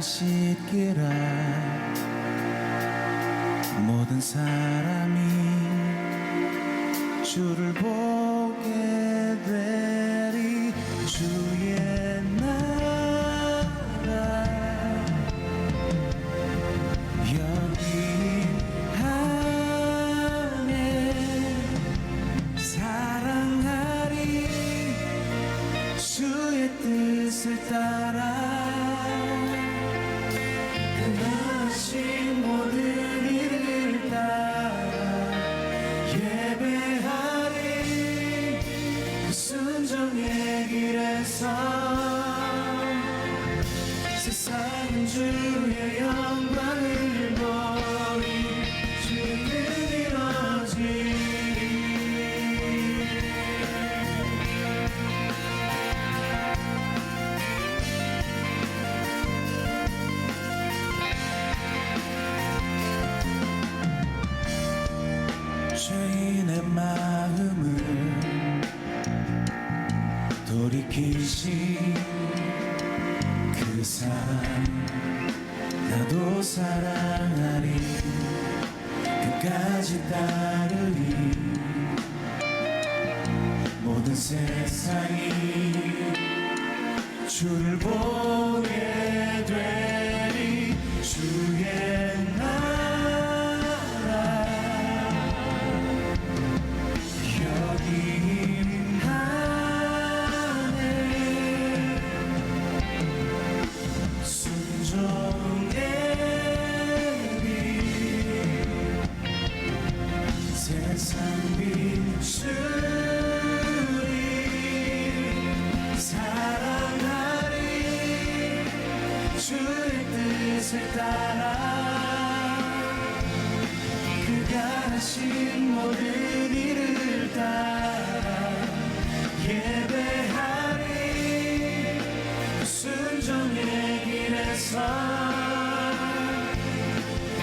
씻기라. 모든 사람이 주를 보게 되리. 주의 나라 여기 안에 사랑하리. 주의 뜻을 따라 그나신 모든 일을 따라 예배하리. 그 순종의 길에서 세상은 주의 영광을 보리. 주의 뜻 이루어지리. 죄인의 마음을 돌이키신 그 사랑 나도 사랑하리. 끝까지 따르리. 모든 세상이 주를 보게 되리. 주의 나라 여기 안에 순종의 빛 세상 비추리. 사랑하리. 주의 뜻을 따라 그가 하신 모든 일을 따라 예배하리. 순종의 길에서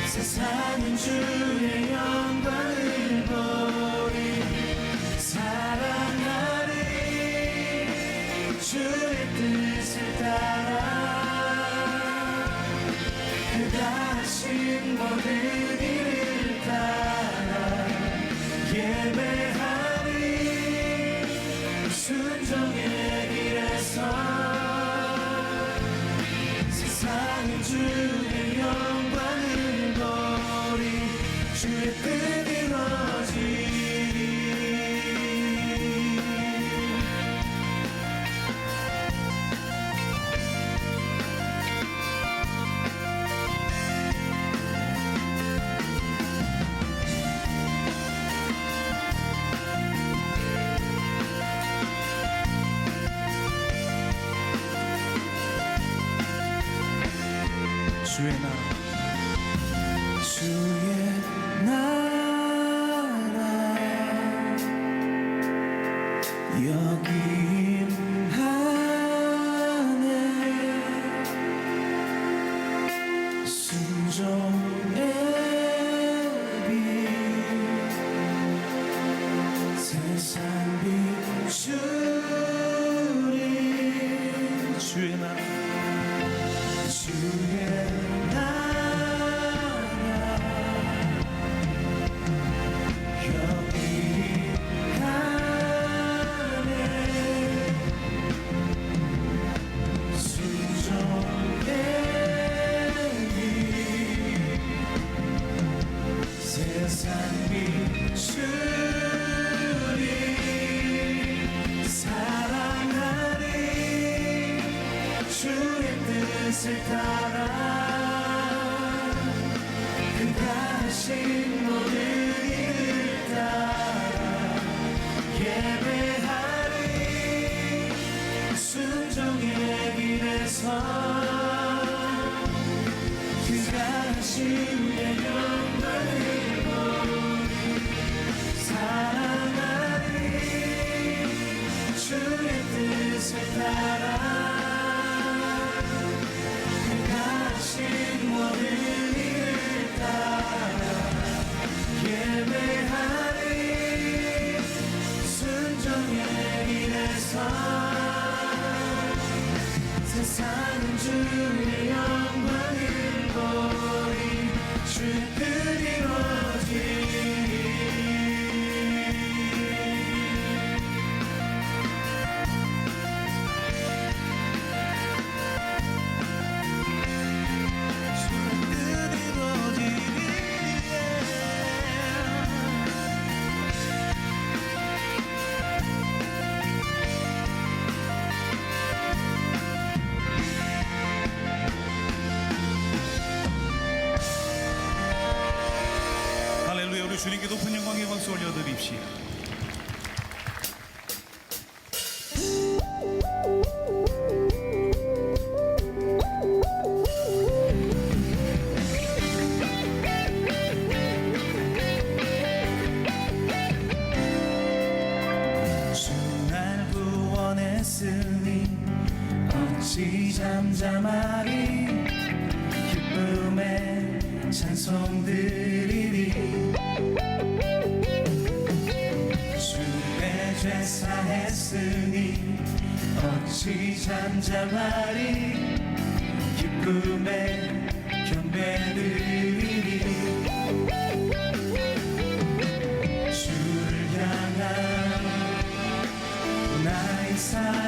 세상은 주의 영광을 보리. 사랑하리. 주의 뜻을 따라 그가 하신 모든 일을 따라 예배하리. 순종의 길에서 세상은 주의 영광을 보리. 주의 뜻 이루어지리. 주의 나라 주의 나라 여기 안에 순종의 빛 세상 비추리. 주의 나라 주의 나라 여기 안에 순종의 빛 세상 비추리. 사랑하리. 주의 뜻을 따라 그가 하신 모든 일을 따라 예배하리. 순종의 길에서 그가 하신 내 영광을 보리. 사랑하리. 주의 뜻을 따라 모든 일을 따라 예배하리. 순종의 길에서 세상은 주의 영광 주님께 높은 영광의 박수 올려드립시다. 주날 구원했으니 어찌 잠잠하리 기쁨의 찬송 드리리 주의 죄 사했으니 어찌 잠잠하리 기쁨의 경배 드리리 주를 향한 나의 사랑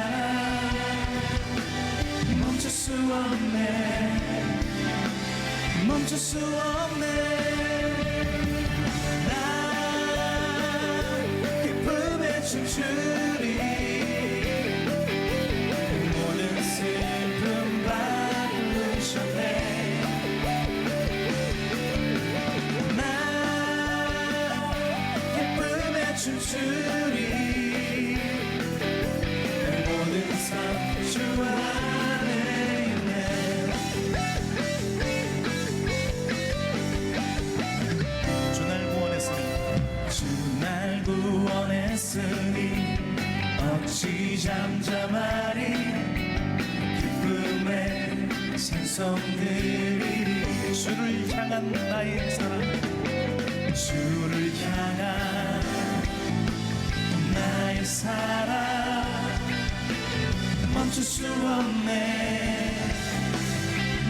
멈출 수 없네 멈출 수 없네 나 기쁨에 춤추리 모든 슬픔 바꾸셨네 나 기쁨에 춤추리 모든 삶 주 안에 있네 주날 구원했으니 주날 구원했으니 어찌 잠잠하리 기쁨의 찬송 드리리 주를 향한 나의 사랑 주를 향한 나의 사랑 멈출 수 없네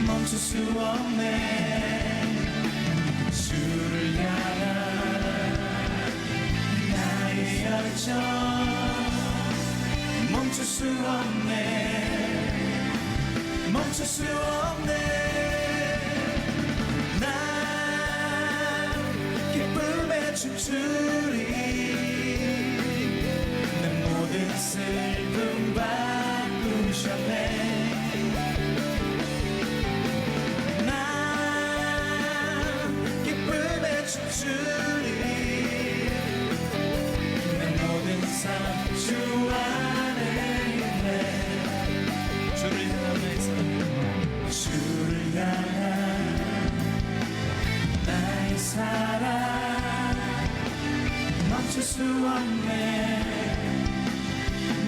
멈출 수 없네 주를 향한 나의 열정 멈출 수 없네 멈출 수 없네 난 기쁨에 춤추리 내 모든 슬픔 바꾸셨네 난 기쁨에 춤추리 내 모든 삶 주 안에 있네 주를 향한 나의 사랑 주를 향한 나의 사랑 멈출 수 없네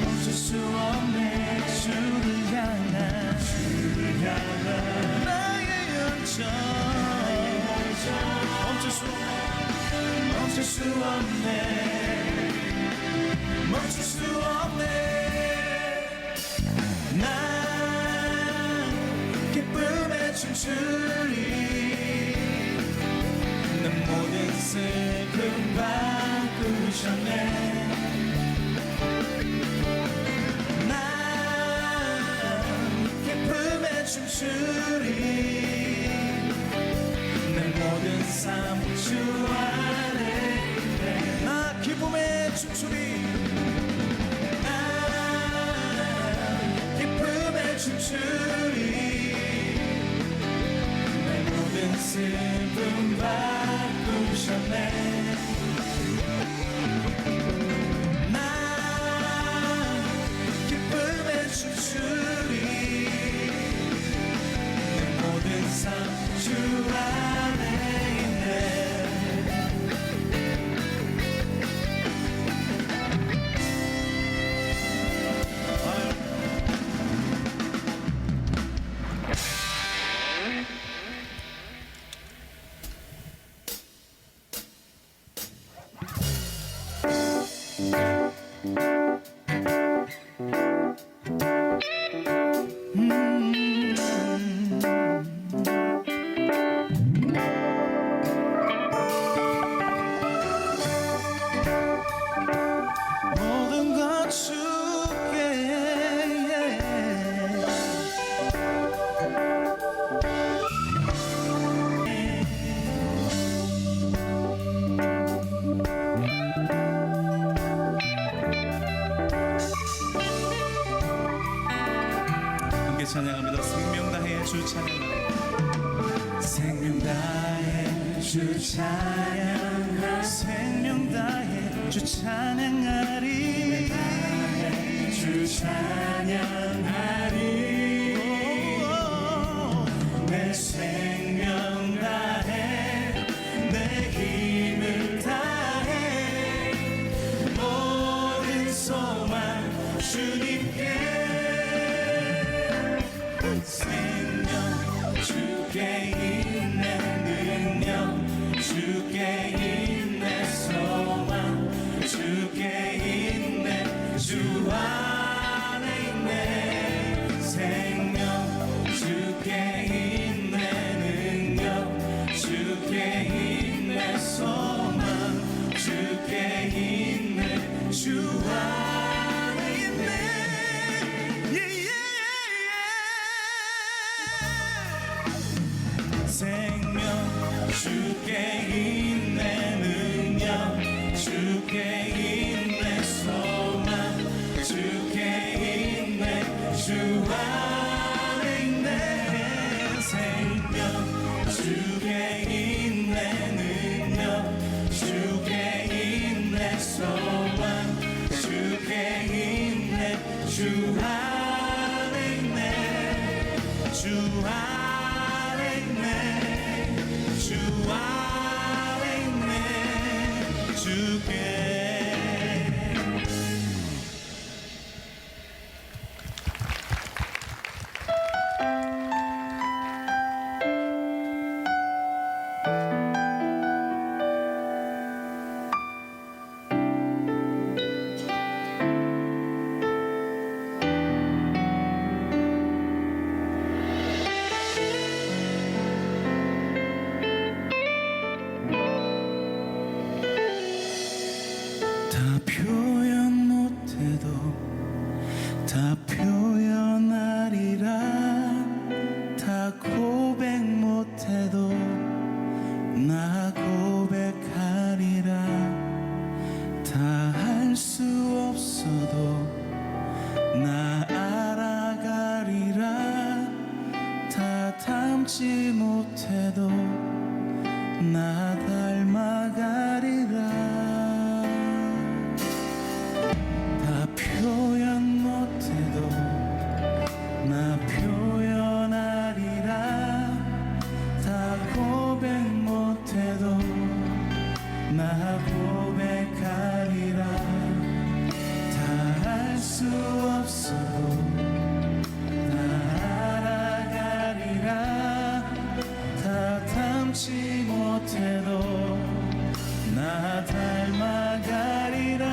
멈출 수 없네 주를 향한 나의 열정 멈출 수 없네 멈출 수 없네 난 기쁨에 춤추리 내 모든 슬픔 바꾸셨네 난 기쁨에 춤추리 내 모든 삶 주 안에 있네 나 기쁨에 춤추리 난 기쁨에 춤추리 내 모든 슬픔 바꾸셨네 난 기쁨에 춤추리 내 모든 삶 주 안에 있네 모든 것 주께 함께 찬양합니다. 생명 다해 주 찬양합니다. 생명 다해 주 찬양하리 생명 다해 주 찬양하리 주 찬양하리 내 생명 다해 내 힘을 다해 모든 소망 주님께 생명 주께 있네 능력 주께 있네 소망 주께 있네 주 안에 있네 생명 주께 있네 능력 주께 있네 소망 주께 있네 주 안에 있네 생명 주께 있네 능력 주께 있네 소망 주께 있네 주 안에 있네 생명 주께 있네 능력 주께 있네 소망 주께 있네 주 안에 있네 주 안에 있네 주 안에 있네 주께 다 표현 못해도 다 표현하리라 다 고백 못해도 나 고백하리라 다 할 수 없어도 나 알아가리라 다 닮지 못해도 나 닮아가리라 다 표현 못해도 나 표현하리라 다 고백 못해도 나 고백하리라 다 할 수 없어도 나 알아가리라 다 닮지 못해도 나 닮아가리라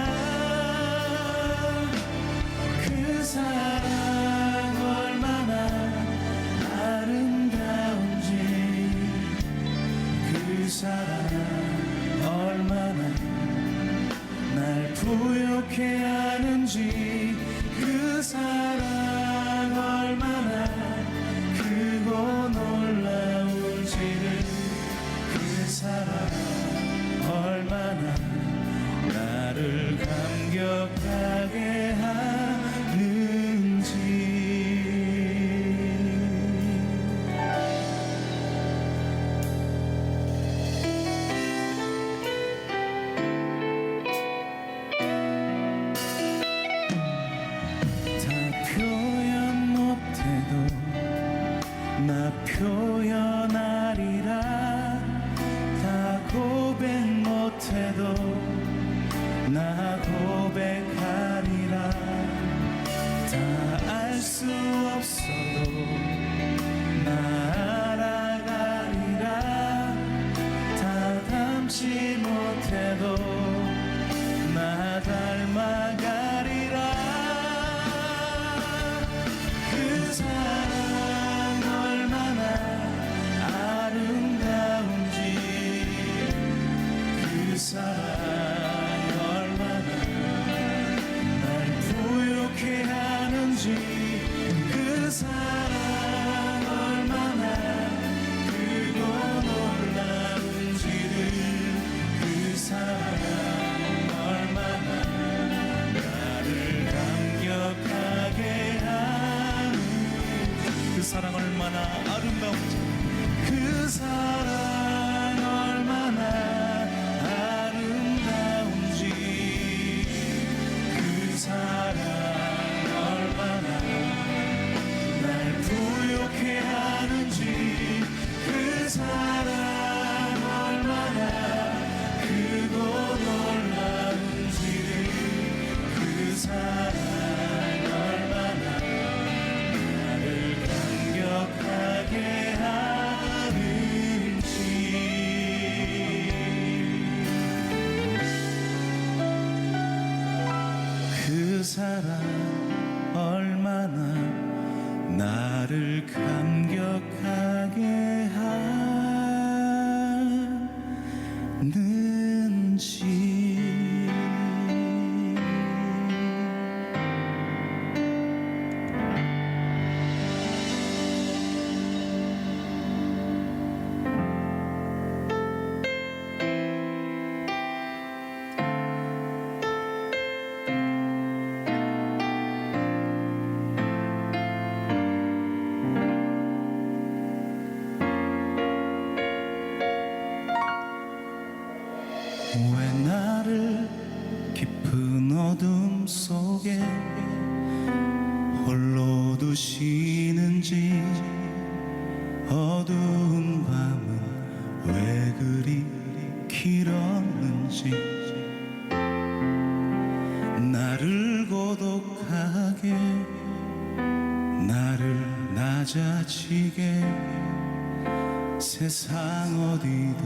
그 사랑 얼마나 아름다운지 그 사랑 얼마나 날 부욕해 하는지 그 사랑 얼마나 크고 놀라운지를 그 사랑 얼마나 나를 감격하게 하는지 다 표현 못해도 나 표현하리라 다 고백 못해도 나 고백하리라 다 알 수 없어도 나 알아가리라 다 닮지 못해도 나 닮아가리라 그 사랑 얼마나 아름다운지 그 사랑 날 부욕해 하는지 그 사랑 얼마나 크고 놀라운지를 그 사랑 얼마나 나를 감격하게 하는지 그 사랑 얼마나 아름다운지 그 사랑 얼마나 아름다운지 사랑 얼마나 나를 감격하게 하는지. 왜 나를 깊은 어둠 속에 홀로 두시는지, 어두운 밤은 왜 그리 길었는지, 나를 고독하게, 나를 낮아지게, 세상 어디도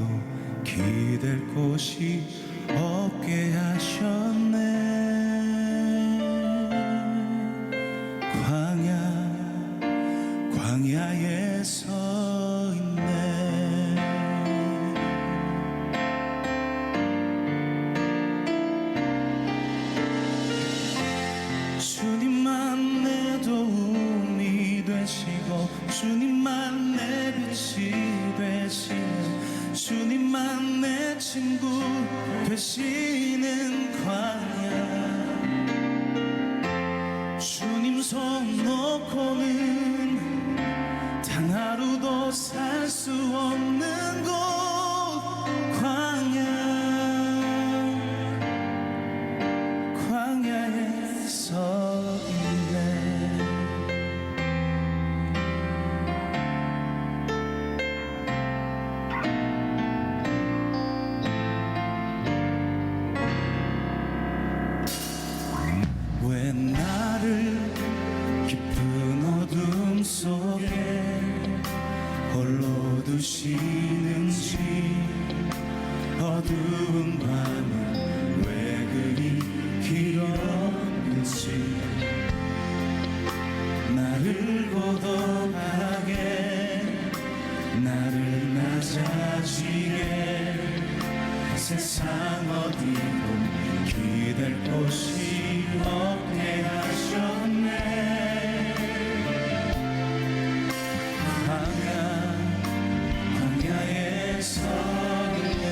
기댈 곳이 없게 하셨네. 광야에 서 있네. 주님만 내 도움이 되시고, 주님만 내 빛이 되시는, 주님만 내 친구 되시는 광야. 주님 손 놓고는 단 하루도 살 수 없는 곳, 광야에 서 있네. 왜 나를 깊은 어둠 속에 홀로 두시는지, 어두운 밤은 왜 그리 길었는지, 나를 고독하게, 나를 낮아지게, 세상 어디도 기댈 곳이 없게 하셨네. 광야에 서 있네.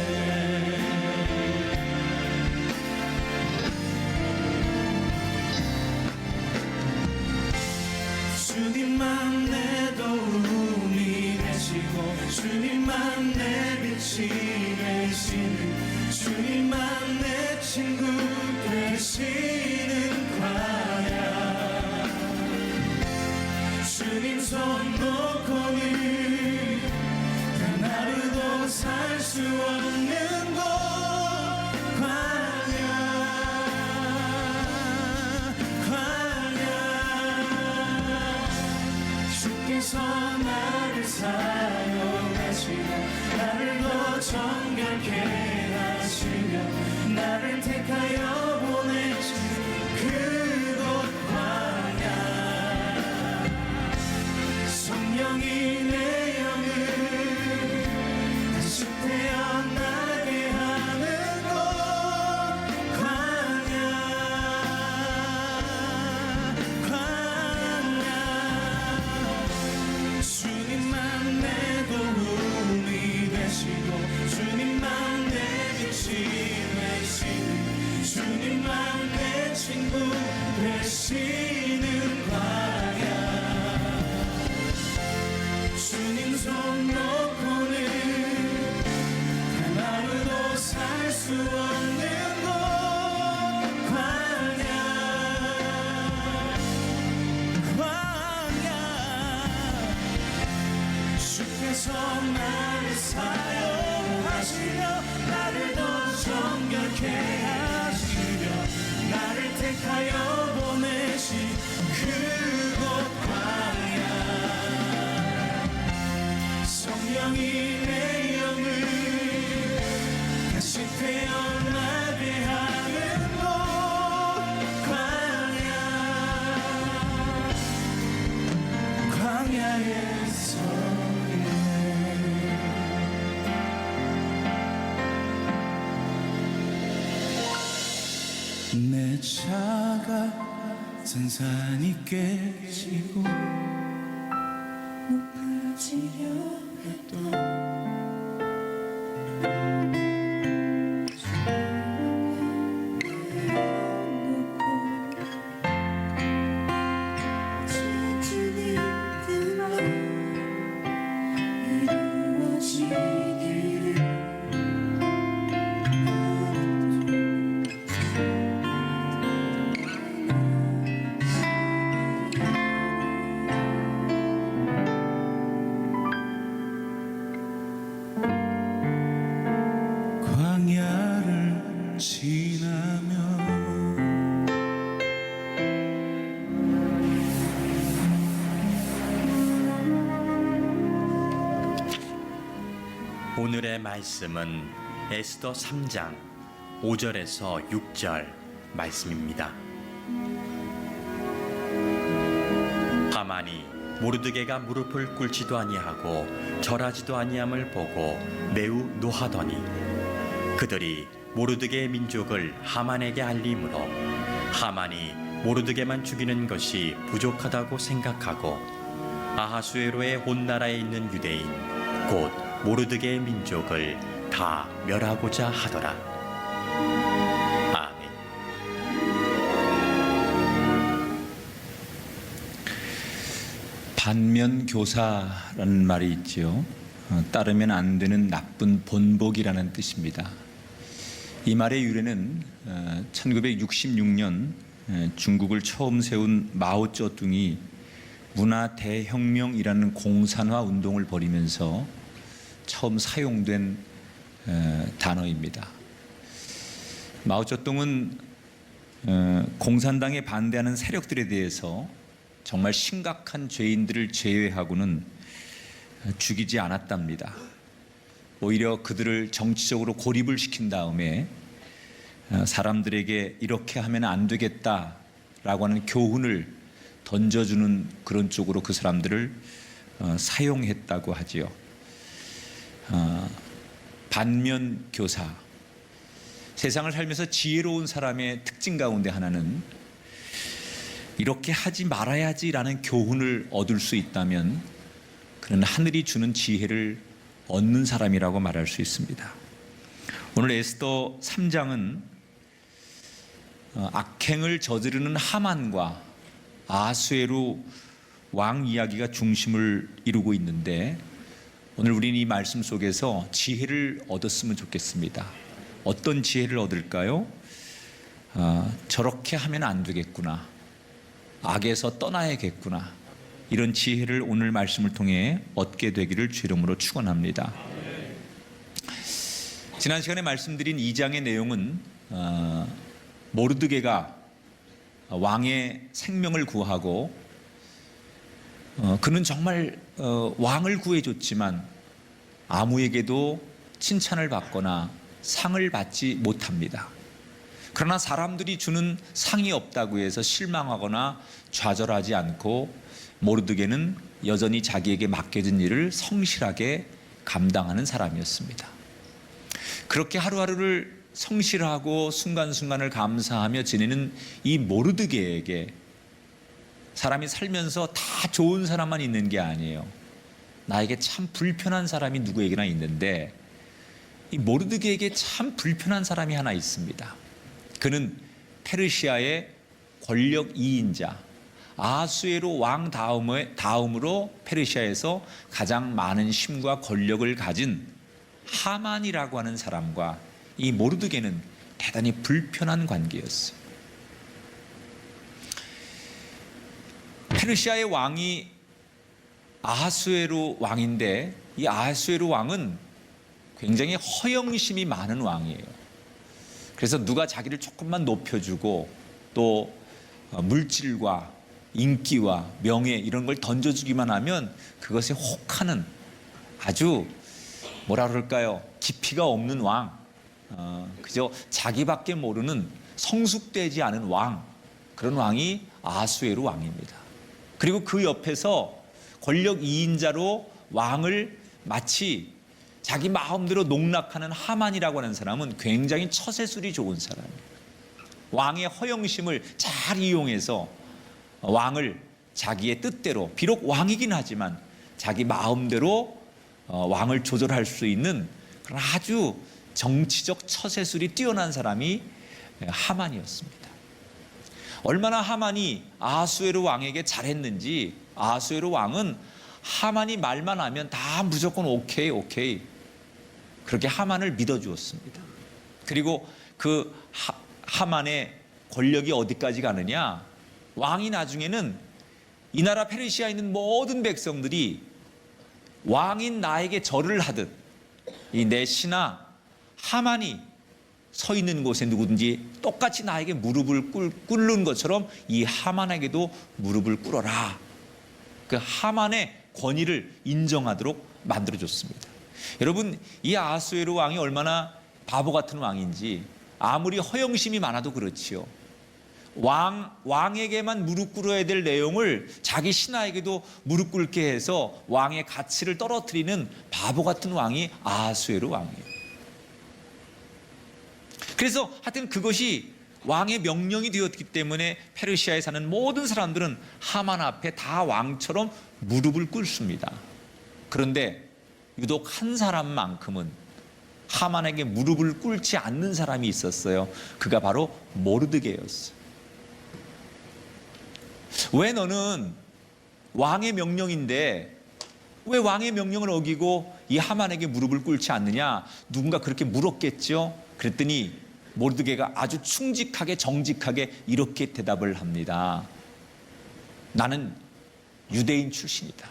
주님만 내 도움이 되시고, 주님만 내 빛이 되시는, 주님만 내 친구 되시는 광야. 주님 손 놓고는 단 하루도 살 수 없는 곳, 광야. 주께서 나를 사용하시며, 나를 더 정결케 하시며, 나를 택하여 보내신 그곳 광야. 성령이 내 영을 다시 태어나게 하는 곳, 광야. 주님만 내 도움이 되시고, 주님만 내 빛이 되시는, 주님만 내 친구 되시는 광야. 주님 손 놓고는 단 하루도 살 수 없는 곳, 광야. 주께서 나를 사용하시며, 나를 더 정결케 하시며, 나를 택하여 보내신 그곳 광야. 성령이 내 영을 다시 태어나게 하는 곳, 광야. 차가 산산이 깨지고 높아지려 해도 주님 뜻으로 이루어지기를 광야를 지나면 오늘의 말씀은 에스더 3장 5절에서 6절 말씀입니다. 하만이 모르드게가 무릎을 꿇지도 아니하고 절하지도 아니함을 보고 매우 노하더니 그들이 모르드게의 민족을 하만에게 알림으로 하만이 모르드게만 죽이는 것이 부족하다고 생각하고 아하수에로의 온 나라에 있는 유대인 곧 모르드게의 민족을 다 멸하고자 하더라. 아멘. 반면교사라는 말이 있지요. 따르면 안 되는 나쁜 본보기라는 뜻입니다. 이 말의 유래는 1966년 중국을 처음 세운 마오쩌둥이 문화 대혁명이라는 공산화 운동을 벌이면서 처음 사용된 단어입니다. 마오쩌둥은 공산당에 반대하는 세력들에 대해서 정말 심각한 죄인들을 제외하고는 죽이지 않았답니다. 오히려 그들을 정치적으로 고립을 시킨 다음에 사람들에게 이렇게 하면 안 되겠다라고 하는 교훈을 던져주는 그런 쪽으로 그 사람들을 사용했다고 하지요. 반면교사, 세상을 살면서 지혜로운 사람의 특징 가운데 하나는 이렇게 하지 말아야지라는 교훈을 얻을 수 있다면 그는 하늘이 주는 지혜를 얻는 사람이라고 말할 수 있습니다. 오늘 에스더 3장은 악행을 저지르는 하만과 아하수에로 왕 이야기가 중심을 이루고 있는데 오늘 우리는 이 말씀 속에서 지혜를 얻었으면 좋겠습니다. 어떤 지혜를 얻을까요? 저렇게 하면 안 되겠구나. 악에서 떠나야겠구나. 이런 지혜를 오늘 말씀을 통해 얻게 되기를 주 이름으로 축원합니다. 지난 시간에 말씀드린 2장의 내용은 모르드게가 왕의 생명을 구하고 그는 정말 왕을 구해줬지만 아무에게도 칭찬을 받거나 상을 받지 못합니다. 그러나 사람들이 주는 상이 없다고 해서 실망하거나 좌절하지 않고 모르드게는 여전히 자기에게 맡겨진 일을 성실하게 감당하는 사람이었습니다. 그렇게 하루하루를 성실하고 순간순간을 감사하며 지내는 이 모르드게에게 사람이 살면서 다 좋은 사람만 있는 게 아니에요. 나에게 참 불편한 사람이 누구에게나 있는데 이 모르드게에게 참 불편한 사람이 하나 있습니다. 그는 페르시아의 권력 2인자 아하수에로 왕 다음으로 페르시아에서 가장 많은 힘과 권력을 가진 하만이라고 하는 사람과 이 모르드게는 대단히 불편한 관계였어요. 페르시아의 왕이 아하수에로 왕인데 이 아하수에로 왕은 굉장히 허영심이 많은 왕이에요. 그래서 누가 자기를 조금만 높여주고 또 물질과 인기와 명예 이런 걸 던져주기만 하면 그것에 혹하는 아주 뭐라 그럴까요? 깊이가 없는 왕, 그저 자기밖에 모르는 성숙되지 않은 왕, 그런 왕이 아하수에로 왕입니다. 그리고 그 옆에서 권력 2인자로 왕을 마치 자기 마음대로 농락하는 하만이라고 하는 사람은 굉장히 처세술이 좋은 사람이에요. 왕의 허영심을 잘 이용해서 왕을 자기의 뜻대로, 비록 왕이긴 하지만 자기 마음대로 왕을 조절할 수 있는 그런 아주 정치적 처세술이 뛰어난 사람이 하만이었습니다. 얼마나 하만이 아수에로 왕에게 잘했는지, 아수에로 왕은 하만이 말만 하면 다 무조건 오케이 오케이 그렇게 하만을 믿어주었습니다. 그리고 그 하만의 권력이 어디까지 가느냐, 왕이 나중에는 이 나라 페르시아에 있는 모든 백성들이 왕인 나에게 절을 하듯 이 내 신하 하만이 서 있는 곳에 누구든지 똑같이 나에게 무릎을 꿇는 것처럼 이 하만에게도 무릎을 꿇어라. 그 하만의 권위를 인정하도록 만들어줬습니다. 여러분, 이 아수에로 왕이 얼마나 바보 같은 왕인지, 아무리 허영심이 많아도 그렇지요. 왕에게만 무릎 꿇어야 될 내용을 자기 신하에게도 무릎 꿇게 해서 왕의 가치를 떨어뜨리는 바보 같은 왕이 아수에로 왕이에요. 그래서 하여튼 그것이 왕의 명령이 되었기 때문에 페르시아에 사는 모든 사람들은 하만 앞에 다 왕처럼 무릎을 꿇습니다. 그런데 유독 한 사람만큼은 하만에게 무릎을 꿇지 않는 사람이 있었어요. 그가 바로 모르드게였어요. 왜 너는 왕의 명령인데 왜 왕의 명령을 어기고 이 하만에게 무릎을 꿇지 않느냐? 누군가 그렇게 물었겠죠. 그랬더니 모르드게가 아주 충직하게 정직하게 이렇게 대답을 합니다. 나는 유대인 출신이다.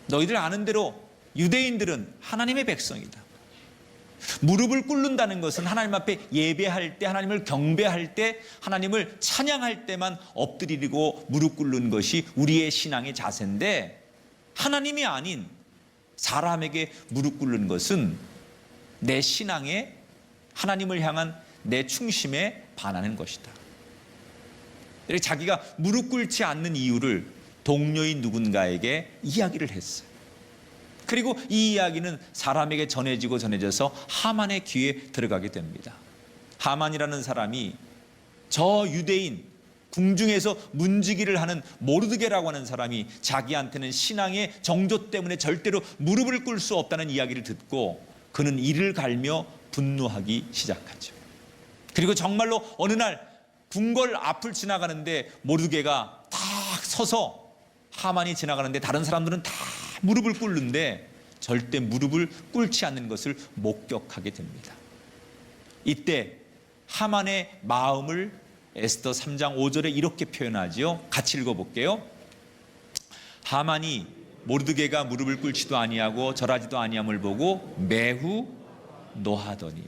너희들 아는 대로 유대인들은 하나님의 백성이다. 무릎을 꿇는다는 것은 하나님 앞에 예배할 때, 하나님을 경배할 때, 하나님을 찬양할 때만 엎드리고 무릎 꿇는 것이 우리의 신앙의 자세인데, 하나님이 아닌 사람에게 무릎 꿇는 것은 내 신앙에, 하나님을 향한 내 충심에 반하는 것이다. 이렇게 자기가 무릎 꿇지 않는 이유를 동료인 누군가에게 이야기를 했어요. 그리고 이 이야기는 사람에게 전해져서 하만의 귀에 들어가게 됩니다. 하만이라는 사람이 저 유대인 궁중에서 문지기를 하는 모르드게라고 하는 사람이 자기한테는 신앙의 정조 때문에 절대로 무릎을 꿇을 수 없다는 이야기를 듣고 그는 이를 갈며 분노하기 시작하죠. 그리고 정말로 어느 날 궁궐 앞을 지나가는데 모르드게가 딱 서서, 하만이 지나가는데 다른 사람들은 다 무릎을 꿇는데 절대 무릎을 꿇지 않는 것을 목격하게 됩니다. 이때 하만의 마음을 에스더 3장 5절에 이렇게 표현하지요. 같이 읽어볼게요. 하만이 모르드게가 무릎을 꿇지도 아니하고 절하지도 아니함을 보고 매우 노하더니.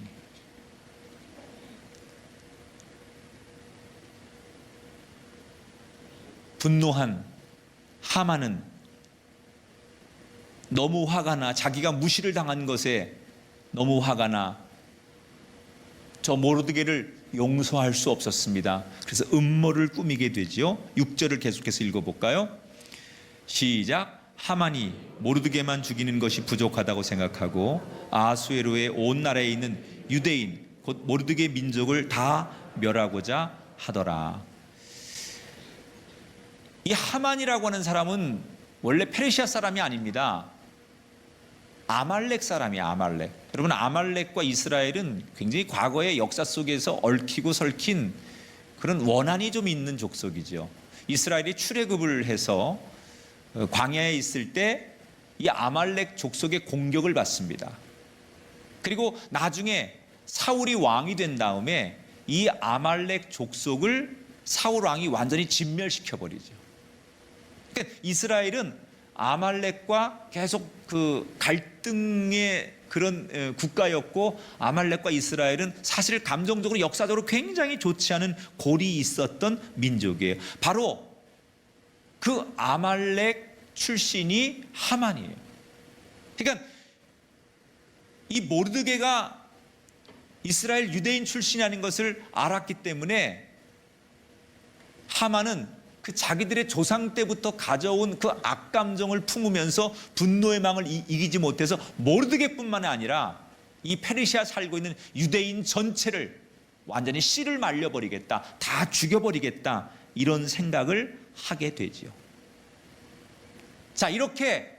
분노한 하만은 너무 화가 나, 자기가 무시를 당한 것에 너무 화가 나 저 모르드게를 용서할 수 없었습니다. 그래서 음모를 꾸미게 되지요. 6절을 계속해서 읽어볼까요? 시작. 하만이 모르드게만 죽이는 것이 부족하다고 생각하고 아수에로의 온 나라에 있는 유대인 곧 모르드게 민족을 다 멸하고자 하더라. 이 하만이라고 하는 사람은 원래 페르시아 사람이 아닙니다. 아말렉 사람이야. 아말렉. 여러분, 아말렉과 이스라엘은 굉장히 과거의 역사 속에서 얽히고 설킨 그런 원한이 좀 있는 족속이죠. 이스라엘이 출애굽을 해서 광야에 있을 때 이 아말렉 족속의 공격을 받습니다. 그리고 나중에 사울이 왕이 된 다음에 이 아말렉 족속을 사울 왕이 완전히 진멸시켜버리죠. 그러니까 이스라엘은 아말렉과 계속 그 갈등의 그런 국가였고, 아말렉과 이스라엘은 사실 감정적으로 역사적으로 굉장히 좋지 않은 골이 있었던 민족이에요. 바로 그 아말렉 출신이 하만이에요. 그러니까 이 모르드게가 이스라엘 유대인 출신이 아닌 것을 알았기 때문에 하만은 그 자기들의 조상 때부터 가져온 그 악감정을 품으면서 분노의 망을 이기지 못해서 모르드게뿐만 아니라 이 페르시아 살고 있는 유대인 전체를 완전히 씨를 말려버리겠다, 다 죽여버리겠다, 이런 생각을 하게 되지요. 자, 이렇게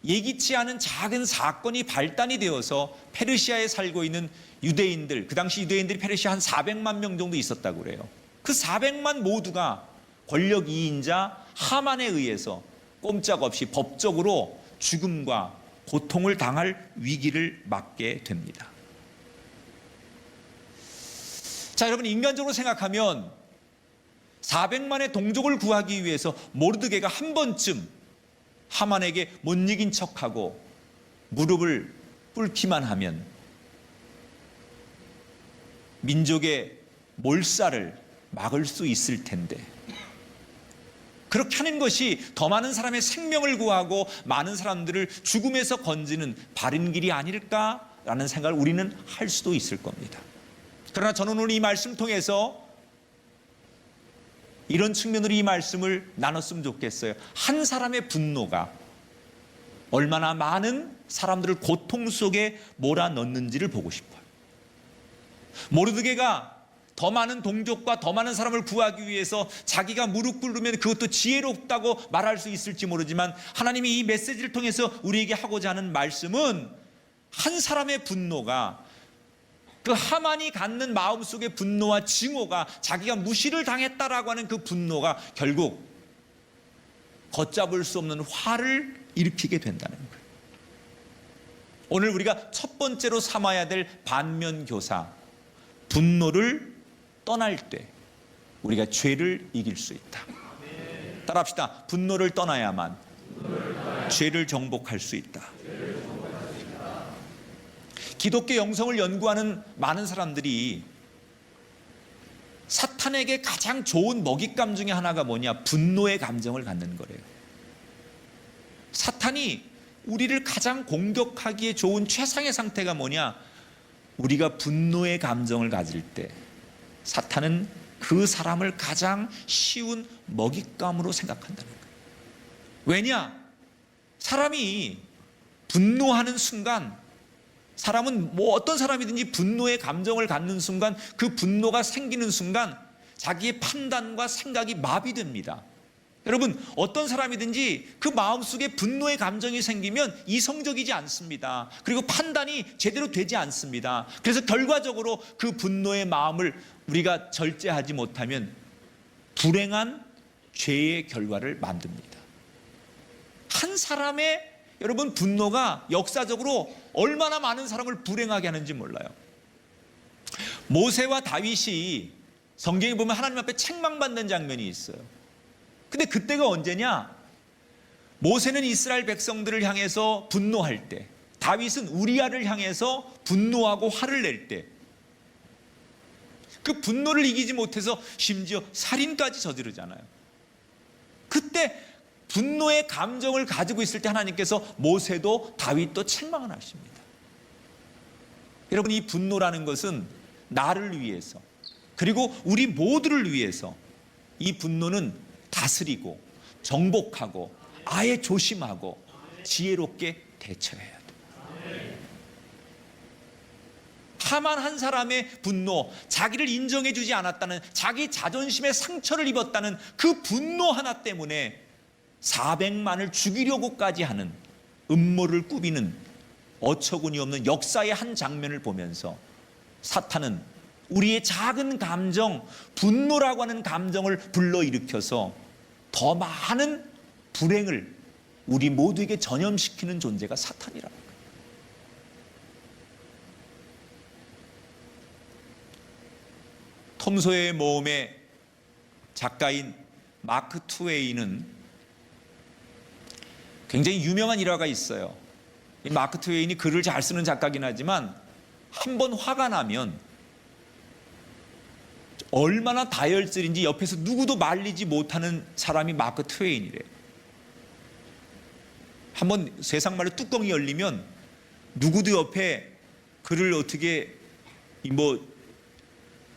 예기치 않은 작은 사건이 발단이 되어서 페르시아에 살고 있는 유대인들, 그 당시 유대인들이 페르시아 한 400만 명 정도 있었다고 그래요. 그 400만 모두가 권력 2인자 하만에 의해서 꼼짝없이 법적으로 죽음과 고통을 당할 위기를 맞게 됩니다. 자, 여러분, 인간적으로 생각하면 400만의 동족을 구하기 위해서 모르드게가 한 번쯤 하만에게 못 이긴 척하고 무릎을 꿇기만 하면 민족의 몰살을 막을 수 있을 텐데, 그렇게 하는 것이 더 많은 사람의 생명을 구하고 많은 사람들을 죽음에서 건지는 바른 길이 아닐까라는 생각을 우리는 할 수도 있을 겁니다. 그러나 저는 오늘 이 말씀 통해서 이런 측면으로 이 말씀을 나눴으면 좋겠어요. 한 사람의 분노가 얼마나 많은 사람들을 고통 속에 몰아넣는지를 보고 싶어요. 모르드게가 더 많은 동족과 더 많은 사람을 구하기 위해서 자기가 무릎 꿇으면 그것도 지혜롭다고 말할 수 있을지 모르지만, 하나님이 이 메시지를 통해서 우리에게 하고자 하는 말씀은 한 사람의 분노가, 그 하만이 갖는 마음속의 분노와 증오가, 자기가 무시를 당했다라고 하는 그 분노가 결국 걷잡을 수 없는 화를 일으키게 된다는 거예요. 오늘 우리가 첫 번째로 삼아야 될 반면교사, 분노를 떠날 때 우리가 죄를 이길 수 있다. 따라합시다. 분노를 떠나야만 죄를 정복할 수 있다. 기독교 영성을 연구하는 많은 사람들이 사탄에게 가장 좋은 먹잇감 중에 하나가 뭐냐? 분노의 감정을 갖는 거래요. 사탄이 우리를 가장 공격하기에 좋은 최상의 상태가 뭐냐? 우리가 분노의 감정을 가질 때 사탄은 그 사람을 가장 쉬운 먹잇감으로 생각한다는 거예요. 왜냐? 사람이 분노하는 순간, 사람은 뭐 어떤 사람이든지 분노의 감정을 갖는 순간, 그 분노가 생기는 순간 자기의 판단과 생각이 마비됩니다. 여러분, 어떤 사람이든지 그 마음속에 분노의 감정이 생기면 이성적이지 않습니다. 그리고 판단이 제대로 되지 않습니다. 그래서 결과적으로 그 분노의 마음을 우리가 절제하지 못하면 불행한 죄의 결과를 만듭니다. 한 사람의, 여러분, 분노가 역사적으로 얼마나 많은 사람을 불행하게 하는지 몰라요. 모세와 다윗이 성경에 보면 하나님 앞에 책망받는 장면이 있어요. 근데 그때가 언제냐? 모세는 이스라엘 백성들을 향해서 분노할 때, 다윗은 우리아를 향해서 분노하고 화를 낼 때, 그 분노를 이기지 못해서 심지어 살인까지 저지르잖아요. 그때 분노의 감정을 가지고 있을 때 하나님께서 모세도 다윗도 책망을 하십니다. 여러분, 이 분노라는 것은 나를 위해서, 그리고 우리 모두를 위해서 이 분노는 다스리고 정복하고 아예 조심하고 지혜롭게 대처해야 돼. 하만 한 사람의 분노, 자기를 인정해 주지 않았다는, 자기 자존심에 상처를 입었다는 그 분노 하나 때문에 400만을 죽이려고까지 하는 음모를 꾸미는 어처구니 없는 역사의 한 장면을 보면서 사탄은 우리의 작은 감정, 분노라고 하는 감정을 불러일으켜서 더 많은 불행을 우리 모두에게 전염시키는 존재가 사탄이라는 거예요. 톰 소여의 모험의 작가인 마크 트웨이는 굉장히 유명한 일화가 있어요. 이 마크 트웨인이 글을 잘 쓰는 작가긴 하지만 한 번 화가 나면 얼마나 다혈질인지 옆에서 누구도 말리지 못하는 사람이 마크 트웨인이래. 한번 세상 말로 뚜껑이 열리면 누구도 옆에 그를 어떻게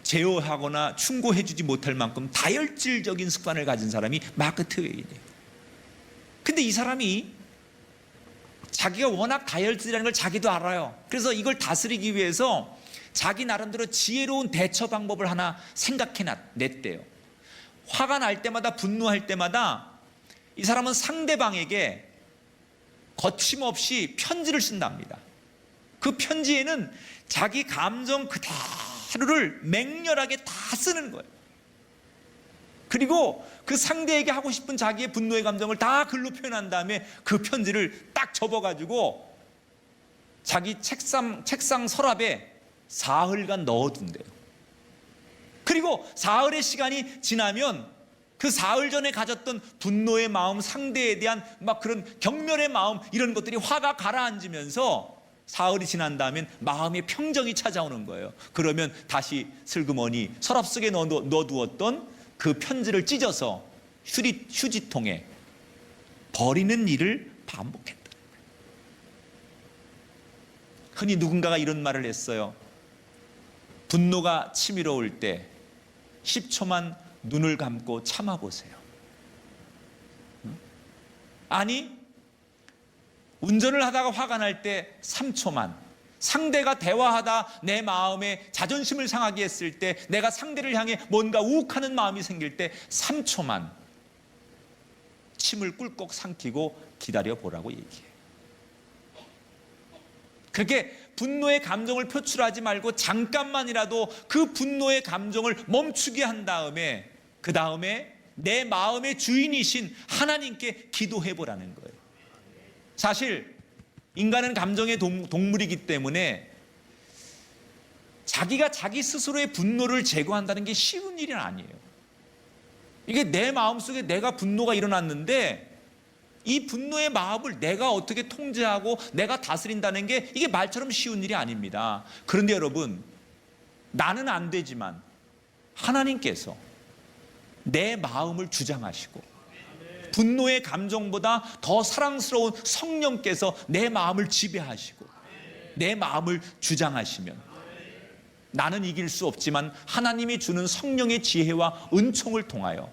제어하거나 충고해주지 못할 만큼 다혈질적인 습관을 가진 사람이 마크 트웨인이에요. 근데 이 사람이 자기가 워낙 다혈질이라는 걸 자기도 알아요. 그래서 이걸 다스리기 위해서 자기 나름대로 지혜로운 대처 방법을 하나 생각해냈대요. 화가 날 때마다, 분노할 때마다 이 사람은 상대방에게 거침없이 편지를 쓴답니다. 그 편지에는 자기 감정 그대로를 맹렬하게 다 쓰는 거예요. 그리고 그 상대에게 하고 싶은 자기의 분노의 감정을 다 글로 표현한 다음에 그 편지를 딱 접어가지고 자기 책상 서랍에 사흘간 넣어둔대요. 그리고 사흘의 시간이 지나면 그 사흘 전에 가졌던 분노의 마음, 상대에 대한 막 그런 경멸의 마음, 이런 것들이 화가 가라앉으면서 사흘이 지난 다음엔 마음의 평정이 찾아오는 거예요. 그러면 다시 슬그머니 서랍 속에 넣어두었던 그 편지를 찢어서 휴지통에 버리는 일을 반복했다. 흔히 누군가가 이런 말을 했어요. 분노가 치밀어올 때 10초만 눈을 감고 참아보세요. 아니, 운전을 하다가 화가 날 때 3초만, 상대가 대화하다 내 마음에 자존심을 상하게 했을 때, 내가 상대를 향해 뭔가 우욱하는 마음이 생길 때 3초만 침을 꿀꺽 삼키고 기다려보라고 얘기해요. 그렇게 분노의 감정을 표출하지 말고 잠깐만이라도 그 분노의 감정을 멈추게 한 다음에, 그 다음에 내 마음의 주인이신 하나님께 기도해보라는 거예요. 사실 인간은 감정의 동물이기 때문에 자기가 자기 스스로의 분노를 제거한다는 게 쉬운 일은 아니에요. 이게 내 마음속에 내가 분노가 일어났는데 이 분노의 마음을 내가 어떻게 통제하고 내가 다스린다는 게 이게 말처럼 쉬운 일이 아닙니다. 그런데 여러분, 나는 안 되지만 하나님께서 내 마음을 주장하시고 분노의 감정보다 더 사랑스러운 성령께서 내 마음을 지배하시고 내 마음을 주장하시면 나는 이길 수 없지만 하나님이 주는 성령의 지혜와 은총을 통하여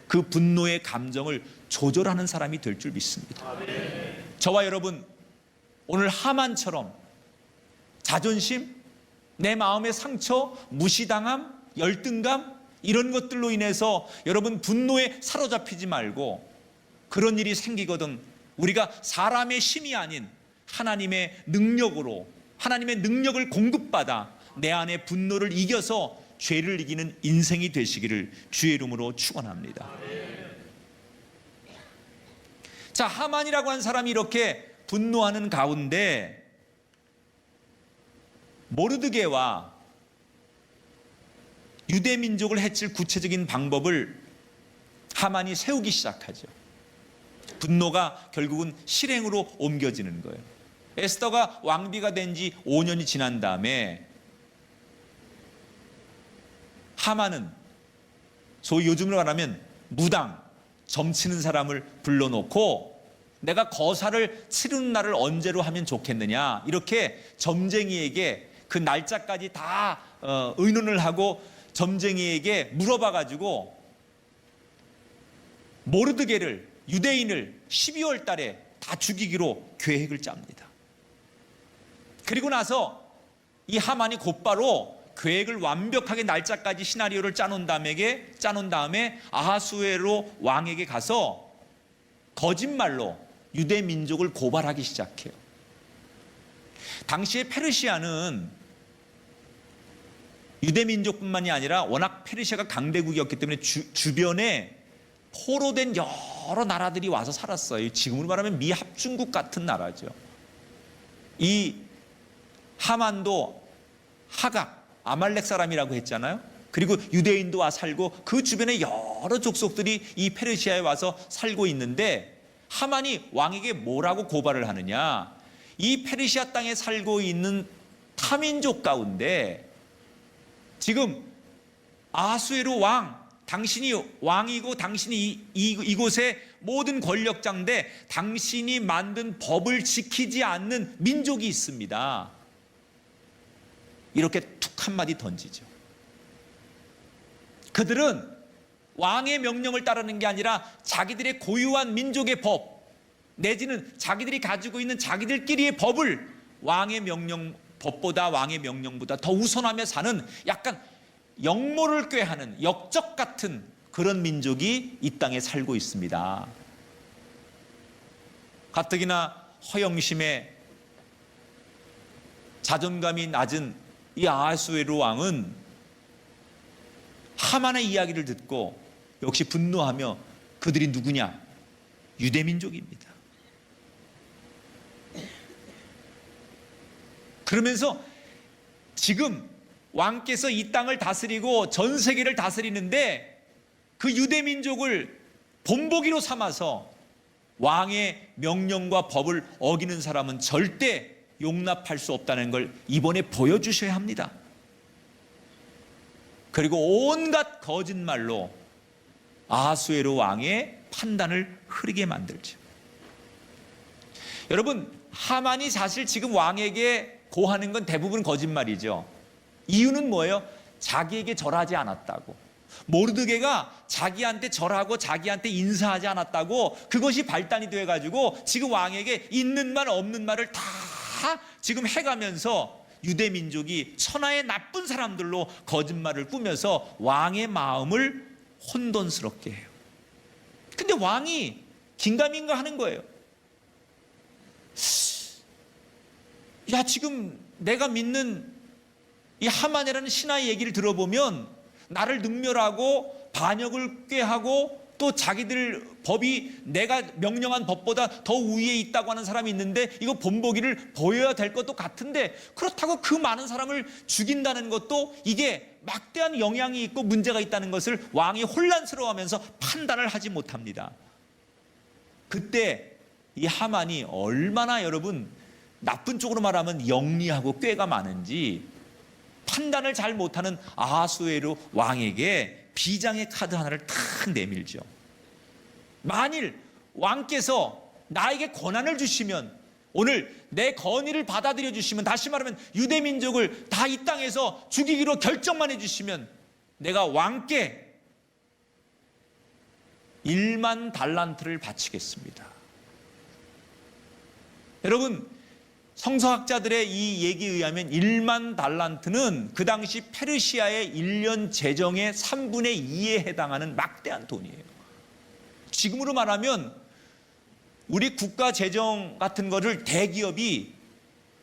그 분노의 감정을 조절하는 사람이 될 줄 믿습니다. 저와 여러분, 오늘 하만처럼 자존심, 내 마음의 상처, 무시당함, 열등감, 이런 것들로 인해서 여러분 분노에 사로잡히지 말고, 그런 일이 생기거든 우리가 사람의 힘이 아닌 하나님의 능력으로, 하나님의 능력을 공급받아 내 안에 분노를 이겨서 죄를 이기는 인생이 되시기를 주의 이름으로 축원합니다. 자, 하만이라고 한 사람이 이렇게 분노하는 가운데 모르드게와 유대 민족을 해칠 구체적인 방법을 하만이 세우기 시작하죠. 분노가 결국은 실행으로 옮겨지는 거예요. 에스더가 왕비가 된 지 5년이 지난 다음에 하만은 소위 요즘으로 말하면 무당, 점치는 사람을 불러놓고 내가 거사를 치르는 날을 언제로 하면 좋겠느냐, 이렇게 점쟁이에게 그 날짜까지 다 의논을 하고 점쟁이에게 물어봐가지고 모르드게를, 유대인을 12월 달에 다 죽이기로 계획을 짭니다. 그리고 나서 이 하만이 곧바로 계획을 완벽하게 날짜까지 시나리오를 짜놓은 다음에 아하수에로 왕에게 가서 거짓말로 유대 민족을 고발하기 시작해요. 당시에 페르시아는 유대 민족뿐만이 아니라 워낙 페르시아가 강대국이었기 때문에 주변에 포로된 여러 나라들이 와서 살았어요. 지금으로 말하면 미합중국 같은 나라죠. 이 하만도 하각, 아말렉 사람이라고 했잖아요. 그리고 유대인도 와 살고 그 주변에 여러 족속들이 이 페르시아에 와서 살고 있는데, 하만이 왕에게 뭐라고 고발을 하느냐, 이 페르시아 땅에 살고 있는 타민족 가운데 지금 아하수에로 왕, 당신이 왕이고 당신이 이곳의 모든 권력자인데 당신이 만든 법을 지키지 않는 민족이 있습니다. 이렇게 툭 한마디 던지죠. 그들은 왕의 명령을 따르는 게 아니라 자기들의 고유한 민족의 법, 내지는 자기들이 가지고 있는 자기들끼리의 법을 왕의 명령 법보다 왕의 명령보다 더 우선하며 사는 약간 역모를 꾀하는 역적 같은 그런 민족이 이 땅에 살고 있습니다. 가뜩이나 허영심에 자존감이 낮은 이 아하수에로 왕은 하만의 이야기를 듣고 역시 분노하며 그들이 누구냐? 유대민족입니다. 그러면서 지금 왕께서 이 땅을 다스리고 전 세계를 다스리는데 그 유대민족을 본보기로 삼아서 왕의 명령과 법을 어기는 사람은 절대 용납할 수 없다는 걸 이번에 보여주셔야 합니다. 그리고 온갖 거짓말로 아하수에로 왕의 판단을 흐리게 만들죠. 여러분, 하만이 사실 지금 왕에게 고하는 건 대부분 거짓말이죠. 이유는 뭐예요? 자기에게 절하지 않았다고. 모르드게가 자기한테 절하고 자기한테 인사하지 않았다고 그것이 발단이 돼가지고 지금 왕에게 있는 말 없는 말을 다 지금 해가면서 유대민족이 천하의 나쁜 사람들로 거짓말을 꾸며서 왕의 마음을 혼돈스럽게 해요. 근데 왕이 긴가민가 하는 거예요. 야, 지금 내가 믿는 이 하만이라는 신하의 얘기를 들어보면 나를 능멸하고 반역을 꾀하고 또 자기들 법이 내가 명령한 법보다 더 우위에 있다고 하는 사람이 있는데 이거 본보기를 보여야 될 것도 같은데 그렇다고 그 많은 사람을 죽인다는 것도 이게 막대한 영향이 있고 문제가 있다는 것을 왕이 혼란스러워하면서 판단을 하지 못합니다. 그때 이 하만이 얼마나 여러분 나쁜 쪽으로 말하면 영리하고 꾀가 많은지 판단을 잘 못하는 아하수에로 왕에게 비장의 카드 하나를 탁 내밀죠. 만일 왕께서 나에게 권한을 주시면, 오늘 내 건의를 받아들여 주시면, 다시 말하면 유대민족을 다 이 땅에서 죽이기로 결정만 해주시면 내가 왕께 1만 달란트를 바치겠습니다. 여러분, 성서학자들의 이 얘기에 의하면 1만 달란트는 그 당시 페르시아의 1년 재정의 3분의 2에 해당하는 막대한 돈이에요. 지금으로 말하면 우리 국가 재정 같은 거를 대기업이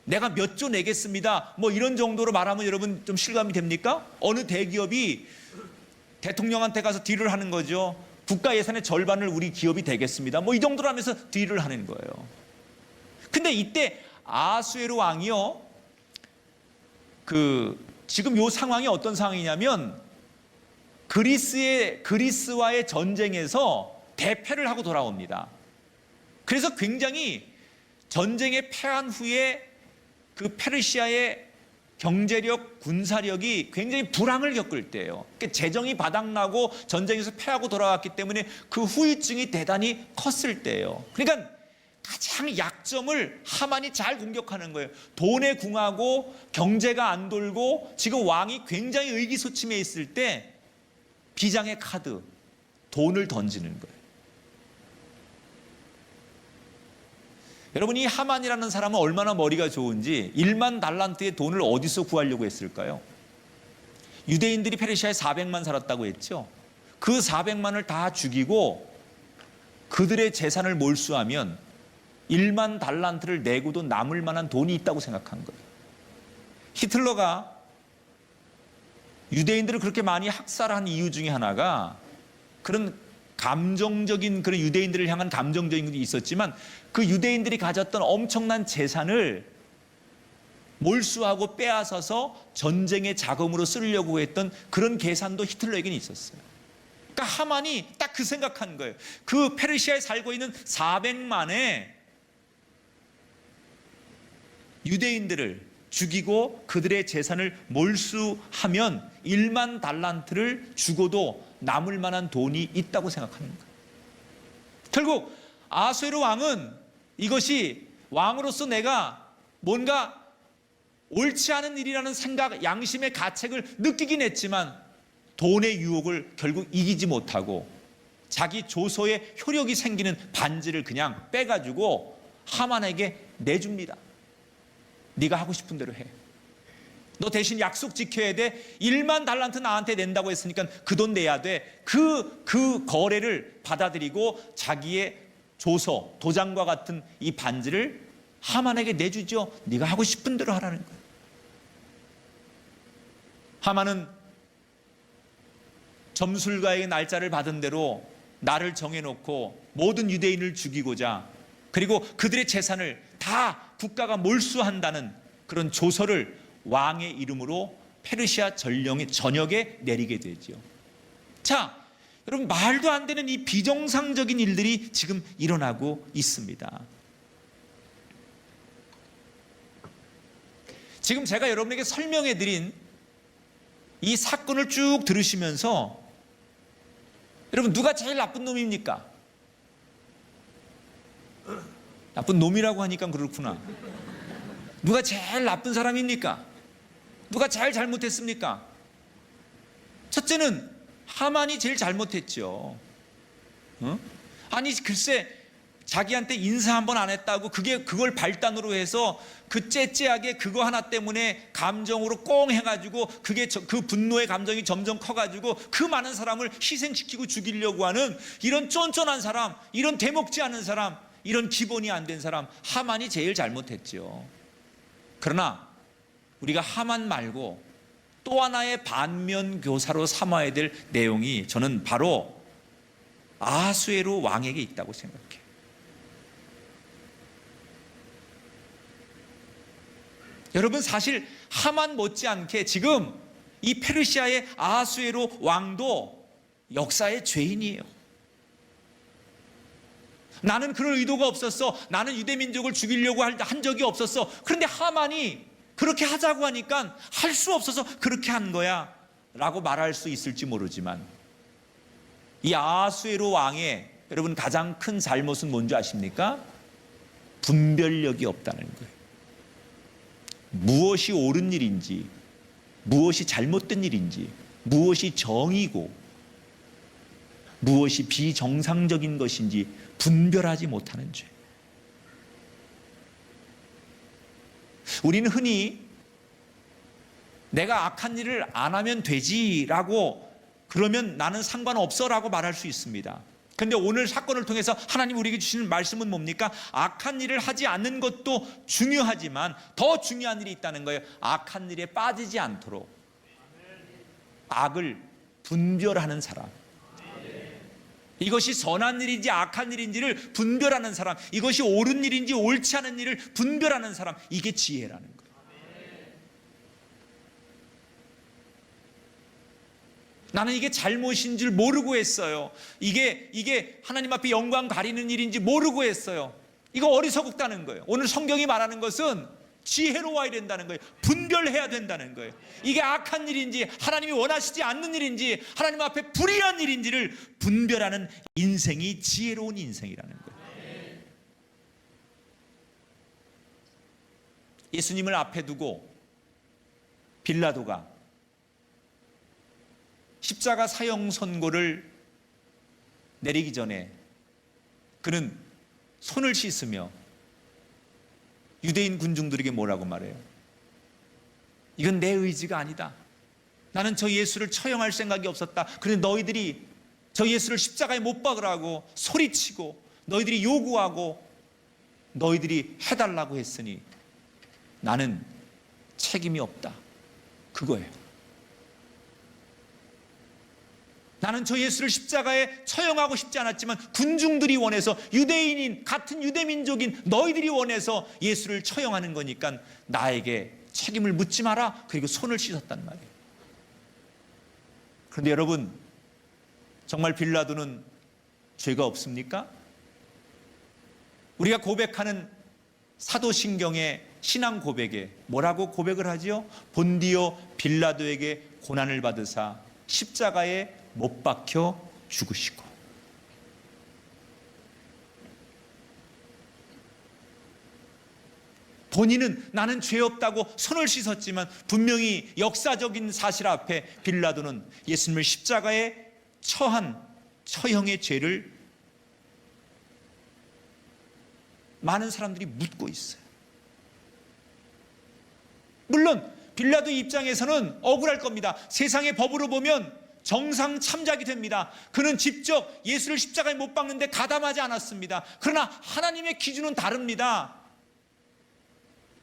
내가 몇 조 내겠습니다 뭐 이런 정도로 말하면 여러분 좀 실감이 됩니까? 어느 대기업이 대통령한테 가서 딜을 하는 거죠. 국가 예산의 절반을 우리 기업이 되겠습니다 뭐 이 정도로 하면서 딜을 하는 거예요. 근데 이때 아하수에로 왕이요, 지금 요 상황이 어떤 상황이냐면 그리스와의 전쟁에서 대패를 하고 돌아옵니다. 그래서 굉장히 전쟁에 패한 후에 그 페르시아의 경제력, 군사력이 굉장히 불황을 겪을 때예요. 그러니까 재정이 바닥나고 전쟁에서 패하고 돌아왔기 때문에 그 후유증이 대단히 컸을 때예요. 그러니까 가장 약점을 하만이 잘 공격하는 거예요. 돈에 궁하고 경제가 안 돌고 지금 왕이 굉장히 의기소침해 있을 때 비장의 카드, 돈을 던지는 거예요. 여러분, 이 하만이라는 사람은 얼마나 머리가 좋은지 1만 달란트의 돈을 어디서 구하려고 했을까요? 유대인들이 페르시아에 400만 살았다고 했죠. 그 400만을 다 죽이고 그들의 재산을 몰수하면 1만 달란트를 내고도 남을 만한 돈이 있다고 생각한 거예요. 히틀러가 유대인들을 그렇게 많이 학살한 이유 중에 하나가 그런 감정적인, 그런 유대인들을 향한 감정적인 것이 있었지만 그 유대인들이 가졌던 엄청난 재산을 몰수하고 빼앗아서 전쟁의 자금으로 쓰려고 했던 그런 계산도 히틀러에게는 있었어요. 그러니까 하만이 딱 그 생각한 거예요. 그 페르시아에 살고 있는 400만의 유대인들을 죽이고 그들의 재산을 몰수하면 1만 달란트를 주고도 남을 만한 돈이 있다고 생각하는 거예요. 결국 아하수에로 왕은 이것이 왕으로서 내가 뭔가 옳지 않은 일이라는 생각, 양심의 가책을 느끼긴 했지만 돈의 유혹을 결국 이기지 못하고 자기 조소에 효력이 생기는 반지를 그냥 빼가지고 하만에게 내줍니다. 네가 하고 싶은 대로 해. 너 대신 약속 지켜야 돼. 1만 달란트 나한테 낸다고 했으니까 그 돈 내야 돼. 그 거래를 받아들이고 자기의 조서, 도장과 같은 이 반지를 하만에게 내주죠. 네가 하고 싶은 대로 하라는 거예요. 하만은 점술가에게 날짜를 받은 대로 날을 정해놓고 모든 유대인을 죽이고자, 그리고 그들의 재산을 다 국가가 몰수한다는 그런 조서를 왕의 이름으로 페르시아 전역에 내리게 되죠. 자, 여러분, 말도 안 되는 이 비정상적인 일들이 지금 일어나고 있습니다. 지금 제가 여러분에게 설명해 드린 이 사건을 쭉 들으시면서 여러분, 누가 제일 나쁜 놈입니까? 나쁜 놈이라고 하니까 그렇구나. 누가 제일 나쁜 사람입니까? 누가 제일 잘못했습니까? 첫째는 하만이 제일 잘못했죠. 아니, 글쎄, 자기한테 인사 한 번 안 했다고 그걸 발단으로 해서 그 째째하게 그거 하나 때문에 감정으로 꽁 해가지고 그 분노의 감정이 점점 커가지고 그 많은 사람을 희생시키고 죽이려고 하는 이런 쫀쫀한 사람, 이런 대먹지 않은 사람, 이런 기본이 안 된 사람, 하만이 제일 잘못했죠. 그러나 우리가 하만 말고 또 하나의 반면 교사로 삼아야 될 내용이 저는 바로 아수에로 왕에게 있다고 생각해요. 여러분, 사실 하만 못지않게 지금 이 페르시아의 아수에로 왕도 역사의 죄인이에요. 나는 그럴 의도가 없었어. 나는 유대민족을 죽이려고 한 적이 없었어. 그런데 하만이 그렇게 하자고 하니까 할 수 없어서 그렇게 한 거야 라고 말할 수 있을지 모르지만, 이 아수에로 왕의 여러분 가장 큰 잘못은 뭔지 아십니까? 분별력이 없다는 거예요. 무엇이 옳은 일인지, 무엇이 잘못된 일인지, 무엇이 정의고 무엇이 비정상적인 것인지 분별하지 못하는 죄. 우리는 흔히 내가 악한 일을 안 하면 되지라고, 그러면 나는 상관없어 라고 말할 수 있습니다. 그런데 오늘 사건을 통해서 하나님 우리에게 주시는 말씀은 뭡니까? 악한 일을 하지 않는 것도 중요하지만 더 중요한 일이 있다는 거예요. 악한 일에 빠지지 않도록 악을 분별하는 사람, 이것이 선한 일인지 악한 일인지를 분별하는 사람, 이것이 옳은 일인지 옳지 않은 일을 분별하는 사람, 이게 지혜라는 거예요. 나는 이게 잘못인 줄 모르고 했어요. 이게 하나님 앞에 영광 가리는 일인지 모르고 했어요. 이거 어리석다는 거예요. 오늘 성경이 말하는 것은 지혜로워야 된다는 거예요. 분별해야 된다는 거예요. 이게 악한 일인지 하나님이 원하시지 않는 일인지 하나님 앞에 불의한 일인지를 분별하는 인생이 지혜로운 인생이라는 거예요. 예수님을 앞에 두고 빌라도가 십자가 사형 선고를 내리기 전에 그는 손을 씻으며 유대인 군중들에게 뭐라고 말해요? 이건 내 의지가 아니다. 나는 저 예수를 처형할 생각이 없었다. 그런데 너희들이 저 예수를 십자가에 못 박으라고 소리치고 너희들이 요구하고 너희들이 해달라고 했으니 나는 책임이 없다. 그거예요. 나는 저 예수를 십자가에 처형하고 싶지 않았지만 군중들이 원해서, 유대인인 같은 유대민족인 너희들이 원해서 예수를 처형하는 거니까 나에게 책임을 묻지 마라. 그리고 손을 씻었단 말이에요. 그런데 여러분, 정말 빌라도는 죄가 없습니까? 우리가 고백하는 사도신경의 신앙 고백에 뭐라고 고백을 하지요? 본디오 빌라도에게 고난을 받으사 십자가에 못 박혀 죽으시고. 본인은 나는 죄 없다고 손을 씻었지만 분명히 역사적인 사실 앞에 빌라도는 예수님을 십자가에 처한 처형의 죄를 많은 사람들이 묻고 있어요. 물론 빌라도 입장에서는 억울할 겁니다. 세상의 법으로 보면 정상 참작이 됩니다. 그는 직접 예수를 십자가에 못 박는데 가담하지 않았습니다. 그러나 하나님의 기준은 다릅니다.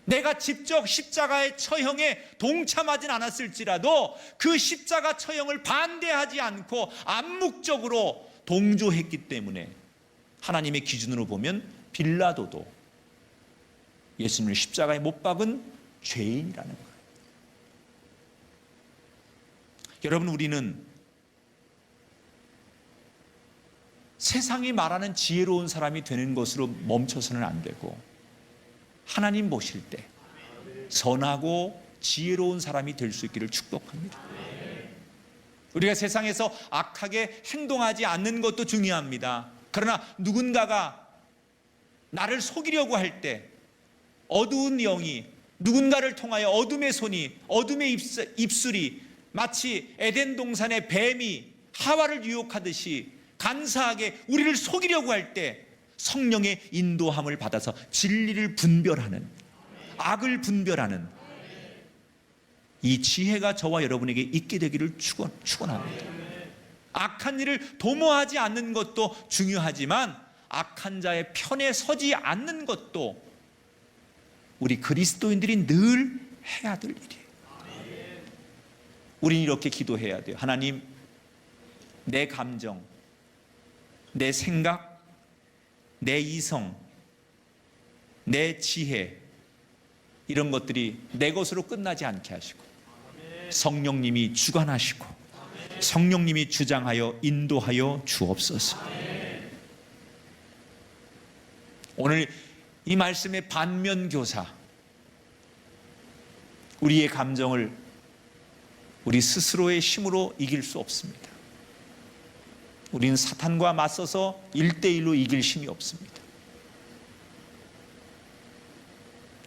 내가 직접 십자가의 처형에 동참하진 않았을지라도 그 십자가 처형을 반대하지 않고 암묵적으로 동조했기 때문에 하나님의 기준으로 보면 빌라도도 예수님을 십자가에 못 박은 죄인이라는 거예요. 여러분, 우리는 세상이 말하는 지혜로운 사람이 되는 것으로 멈춰서는 안 되고 하나님 보실 때 선하고 지혜로운 사람이 될 수 있기를 축복합니다. 우리가 세상에서 악하게 행동하지 않는 것도 중요합니다. 그러나 누군가가 나를 속이려고 할 때 어두운 영이 누군가를 통하여 어둠의 손이 어둠의 입술이 마치 에덴 동산의 뱀이 하와를 유혹하듯이 간사하게 우리를 속이려고 할 때 성령의 인도함을 받아서 진리를 분별하는, 악을 분별하는 이 지혜가 저와 여러분에게 있게 되기를 축원합니다. 악한 일을 도모하지 않는 것도 중요하지만 악한 자의 편에 서지 않는 것도 우리 그리스도인들이 늘 해야 될 일이에요. 우리는 이렇게 기도해야 돼요. 하나님, 내 감정, 내 생각, 내 이성, 내 지혜, 이런 것들이 내 것으로 끝나지 않게 하시고 성령님이 주관하시고 성령님이 주장하여 인도하여 주옵소서. 오늘 이 말씀의 반면교사, 우리의 감정을 우리 스스로의 힘으로 이길 수 없습니다. 우리는 사탄과 맞서서 1대1로 이길 힘이 없습니다.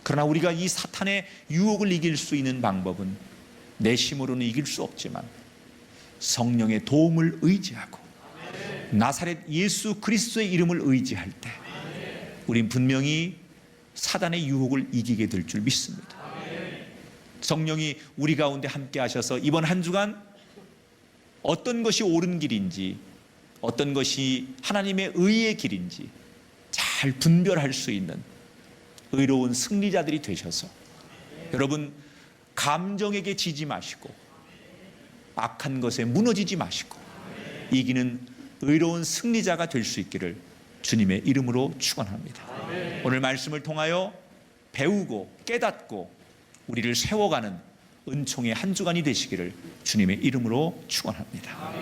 그러나 우리가 이 사탄의 유혹을 이길 수 있는 방법은 내 힘으로는 이길 수 없지만 성령의 도움을 의지하고 나사렛 예수 그리스도의 이름을 의지할 때 우린 분명히 사단의 유혹을 이기게 될 줄 믿습니다. 성령이 우리 가운데 함께 하셔서 이번 한 주간 어떤 것이 옳은 길인지 어떤 것이 하나님의 의의 길인지 잘 분별할 수 있는 의로운 승리자들이 되셔서 여러분 감정에게 지지 마시고 악한 것에 무너지지 마시고 이기는 의로운 승리자가 될 수 있기를 주님의 이름으로 축원합니다. 오늘 말씀을 통하여 배우고 깨닫고 우리를 세워가는 은총의 한 주간이 되시기를 주님의 이름으로 축원합니다.